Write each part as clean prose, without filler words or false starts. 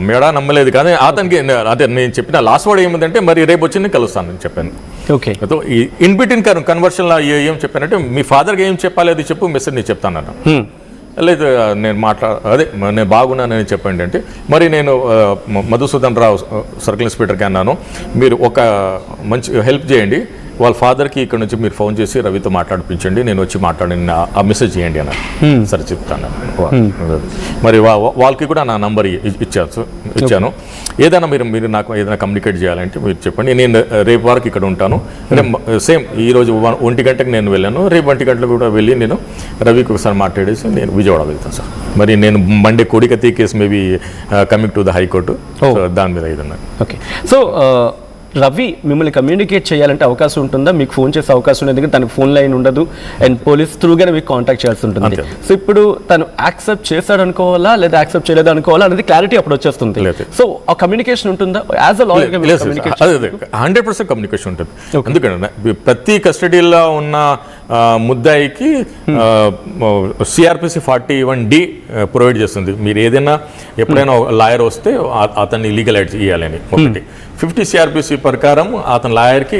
మేడా నమ్మలేదు కానీ అతనికి అదే నేను చెప్పిన లాస్ట్ వర్డ్ ఏమిటంటే మరి రేపు వచ్చి నేను కలుస్తాను అని చెప్పాను. ఓకే, ఈ ఇన్ బిట్వీన్ కన్వర్షన్లో ఏం చెప్పానంటే మీ ఫాదర్కి ఏం చెప్పాలి అది చెప్పు, మెసేజ్ నేను చెప్తాను. లేదు నేను నేను బాగున్నానని చెప్పండి అంటే మరి నేను మధుసూదన్ రావు సర్కిల్ ఇన్స్పెక్టర్కి అన్నాను, మీరు ఒక మంచి హెల్ప్ చేయండి, వాళ్ళ ఫాదర్కి ఇక్కడ నుంచి మీరు ఫోన్ చేసి రవితో మాట్లాడిపించండి, నేను వచ్చి మాట్లాడి ఆ మెసేజ్ చేయండి అన్నారు. సరే చెప్తాను. మరి వాళ్ళకి కూడా నా నంబర్ ఇచ్చాను. ఏదైనా మీరు నాకు ఏదైనా కమ్యూనికేట్ చేయాలంటే మీరు చెప్పండి, నేను రేపు వరకు ఇక్కడ ఉంటాను. సేమ్ ఈరోజు 1 గంటకు నేను వెళ్ళాను, రేపు 1 గంటలకు కూడా వెళ్ళి నేను రవికి ఒకసారి మాట్లాడేసి నేను విజయవాడ వెళ్తాను సార్. మరి నేను Monday Kodikathi case maybe coming to the high court, దాని మీద ఏదన్నా. ఓకే, సో రవి మిమ్మల్ని కమ్యూనికేట్ చేయాలంటే అవకాశం ఉంటుందా? మీకు ఫోన్ చేసే అవకాశం ఉంది, ఎందుకంటే తనకు ఫోన్ లైన్ ఉండదు అండ్ పోలీస్ త్రూగానే మీకు కాంటాక్ట్ చేయాల్సి ఉంటుంది. సో ఇప్పుడు తను యాక్సెప్ట్ చేస్తాడు అనుకోవాలా లేదా యాక్సెప్ట్ చేయలేదు అనుకోవాలా అనేది క్లారిటీ అప్పుడు వచ్చేస్తుంది. సో ఆ కమ్యూనికేషన్ ఉంటుందా? యాజ్ అ లాయర్ 100% కమ్యూనికేషన్ ఉంటుంది. ఎందుకంటే ప్రతి కస్టడీలో ఉన్న ముద్దాయికి సిఆర్పిసి 41D ప్రొవైడ్ చేస్తుంది. మీరు ఏదైనా ఎప్పుడైనా లాయర్ వస్తే అతన్ని లీగల్ ఎయిడ్ ఇవ్వాలని. ఒకటి 50 సిఆర్పిసి ప్రకారం అతని లాయర్కి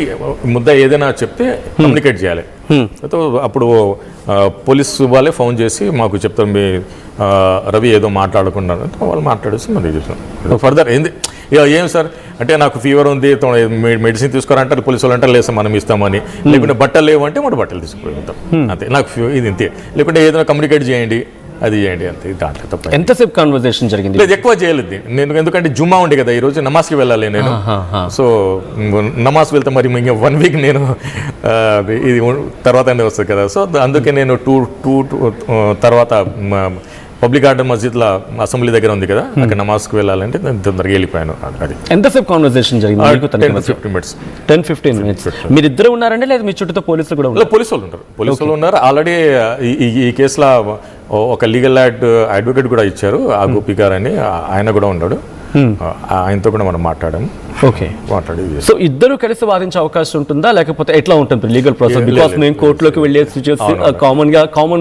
ముద్ద ఏదైనా చెప్తే కమ్యూనికేట్ చేయాలి. అప్పుడు పోలీస్ వాళ్ళే ఫోన్ చేసి మాకు చెప్తారు, మీ రవి ఏదో మాట్లాడుకున్నారు, వాళ్ళు మాట్లాడేసి మరి చేస్తాం ఫర్దర్. ఏం సార్ అంటే నాకు ఫీవర్ ఉంది, మెడిసిన్ తీసుకోరంటారు పోలీసు వాళ్ళు, అంటారు లేదు సార్ మనం ఇస్తామని. లేకుంటే బట్టలు లేవు అంటే మనం బట్టలు తీసుకుంటాం అంతే. నాకు ఇది ఇంతే. లేకుంటే ఏదైనా కమ్యూనికేట్ చేయండి, అది చేయండి అంతే. దాంట్లో తప్ప. ఎంతసేపు కాన్వర్సేషన్ జరిగింది? లేదు, ఎక్కువ చేయలేదు నేను, ఎందుకంటే జుమ్మా ఉండే కదా ఈరోజు, నమాజ్కి వెళ్ళాలి నేను. సో నమాజ్ వెళ్తే మరి ఇంకా 1 వీక్ నేను ఇది తర్వాతనే వస్తుంది కదా. సో అందుకే నేను టూ తర్వాత పబ్లిక్ ఆర్డర్ మస్జిద్లో అసెంబ్లీ దగ్గర ఉంది కదా, అక్కడ నమాజ్కి వెళ్ళాలంటే నేను తొందరగా వెళ్ళిపోయాను. అది ఎంతసేపు కాన్వర్సేషన్ జరిగింది? 10-15 మినిట్స్. మీరు ఇద్దరు ఉన్నారండి లేదా మీ చుట్టూ పోలీసులు కూడా ఉన్నారు? పోలీసు వాళ్ళు ఉన్నారు. ఆల్రెడీ ఈ కేసులో ఒక లీగల్ అడ్వకేట్ కూడా ఇచ్చారు, ఆ గోపి గారు అని, ఆయన కూడా ఉన్నాడు. ఆయనతో కూడా మనం మాట్లాడాము. ఓకే, మాట్లాడి సో ఇద్దరు కలిసి వాదించే అవకాశం ఉంటుందా లేకపోతే ఎట్లా ఉంటుంది లీగల్ ప్రాసెస్? బికాస్ మేము కోర్టులోకి వెళ్ళేసి చూసి కామన్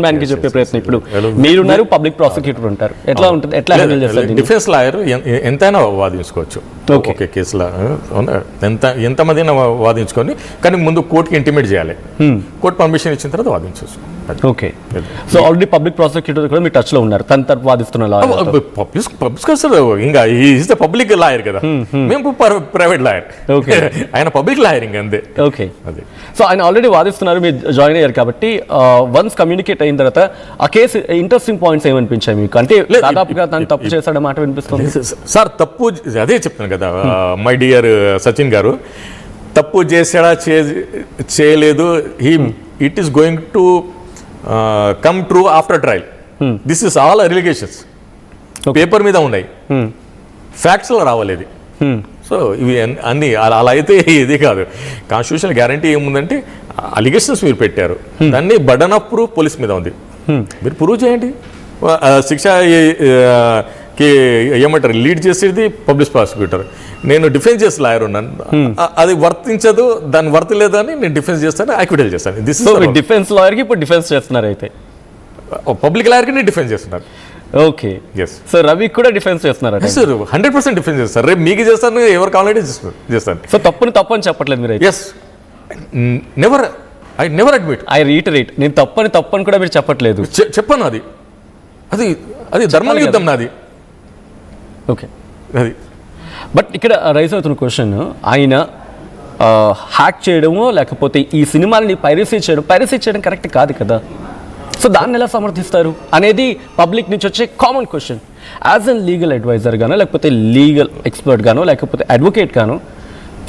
మ్యాన్ కి చెప్పే ప్రయత్నం. ఇప్పుడు మీరున్నారు, పబ్లిక్ ప్రాసిక్యూటర్ ఉంటారు, ఎట్లా ఉంటుంది, ఎట్లా హ్యాండిల్ చేస్తారు? డిఫెన్స్ లాయర్ ఎంతైనా వాదించుకోవచ్చు. ఓకే, కేసులో ఎంతమంది వాదించుకొని, కానీ ముందు కోర్టుకి ఇంటిమేట్ చేయాలి. కోర్టు పర్మిషన్ ఇచ్చిన తర్వాత వాదించవచ్చు. Okay, so already public prosecutor కూడా మీ టచ్ లో ఉన్నారు, తన తరపు వాదిస్తున్న ఇంకా ఈజ్ ద పబ్లిక్ లాయర్ కదా, మేము ప్రైవేట్ లాయర్, ఆయన పబ్లిక్ లాయరింగ్ అంతే. ఓకే, సో ఆయన ఆల్రెడీ వాదిస్తున్నారు, మీరు జాయిన్ అయ్యారు కాబట్టి వన్స్ కమ్యూనికేట్ అయిన తర్వాత ఆ కేసు ఇంట్రెస్టింగ్ పాయింట్స్ ఏమనిపించాయి మీకు? అంటే దాదాపుగా తను తప్పు చేశాడు మాట వినిపిస్తుంది సార్. తప్పు అదే చెప్తాను కదా మై డియర్ సచిన్ గారు, తప్పు చేశాడా చేయలేదు, it is going to come true after trial. This is all allegations paper మీద ఉన్నాయి, ఫ్యాక్ట్స్లో రావాలేదు. సో ఇవి అన్ని అలా అయితే ఇది కాదు. కాన్స్టిట్యూషన్ గ్యారంటీ ఏముందంటే అలిగేషన్స్ మీరు పెట్టారు, దాన్ని బర్డన్ ఆఫ్ ప్రూఫ్ పోలీస్ మీద ఉంది, మీరు ప్రూవ్ చేయండి. శిక్షకి ఏమంటారు, లీడ్ చేసేది పబ్లిక్ ప్రాసిక్యూటర్, నేను డిఫెన్స్ చేసే లాయర్ ఉన్నాను, అది వర్తించదు, దాన్ని వర్తలేదని నేను డిఫెన్స్ చేస్తాను, యాక్విటల్ చేస్తాను. దిస్ డిఫెన్స్ లాయర్కి ఇప్పుడు డిఫెన్స్ చేస్తున్నారు, అయితే పబ్లిక్ లాయర్కి నేను డిఫెన్స్ చేస్తున్నాను. ఓకే, సో రవి కూడా డిఫెన్స్ చేస్తున్నారు సార్, 100% డిఫెన్స్ చేస్తారు. రేపు మీకు చేస్తాను, ఎవరు కావాలంటే చేస్తాను. సో తప్పు అని చెప్పట్లేదు మీరు? Yes, I never admit, I reiterate, నేను తప్పని కూడా మీరు చెప్పట్లేదు. చెప్పాను, అది ధర్మ యుద్ధం నాది. ఓకే, అది బట్ ఇక్కడ రైజ్ అవుతున్న క్వశ్చన్, ఆయన హ్యాక్ చేయడమో లేకపోతే ఈ సినిమాని పైరసీ చేయడం కరెక్ట్ కాదు కదా. సో దాన్ని ఎలా సమర్థిస్తారు అనేది పబ్లిక్ నుంచి వచ్చే common question. As an legal adviser గానో లేకపోతే లీగల్ ఎక్స్పర్ట్ గానో లేకపోతే అడ్వకేట్ గానో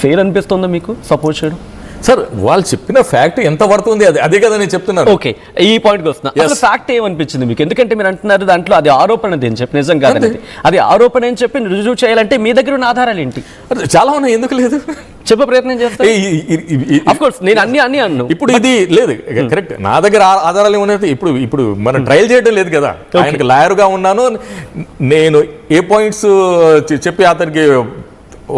ఫెయిర్ అనిపిస్తుందా మీకు సపోర్ట్ చేయడం? సార్, వాళ్ళు చెప్పిన ఫ్యాక్ట్ ఎంత పడుతుంది అదే కదా నేను చెప్తున్నాను. ఓకే, ఈ పాయింట్కి వస్తున్నా. అసలు ఫ్యాక్ట్ ఏమనిపించింది మీకు? ఎందుకంటే మీరు అంటున్నారు దాంట్లో అది ఆరోపణ అని చెప్పి, నిజం కాదండి, అది ఆరోపణ అని చెప్పి రుజువు చేయాలంటే మీ దగ్గర ఉన్న ఆధారాలు ఏంటి? చాలా ఉన్నాయి, ఎందుకు లేదు చెప్పే ప్రయత్నం చేస్తాను. నేను అన్ని అన్ను. ఇప్పుడు ఇది లేదు, కరెక్ట్, నా దగ్గర ఆధారాలు ఏమన్నా ఇప్పుడు మనం ట్రయల్ చేయడం లేదు కదా. ఆయనకి లాయర్గా ఉన్నాను, నేను ఏ పాయింట్స్ చెప్పి అతనికి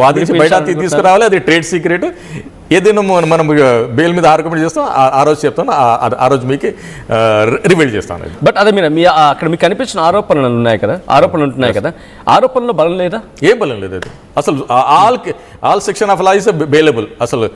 వాదించి బయట తీసుకురావాలి, అది ట్రేడ్ సీక్రెట్. ఏదైనా మనం బెయిల్ మీద ఆర్గ్యుమెంట్ చేస్తాం ఆ రోజు చెప్తాను, ఆ రోజు మీకు రివీల్ చేస్తాను. బట్ అదే మీరు అక్కడ మీకు కనిపించిన ఆరోపణలు ఉన్నాయి కదా, ఉంటున్నాయి కదా, ఆరోపణలో బలం లేదా? ఏం బలం లేదు అది అసలు. All section of law is bailable అసలు.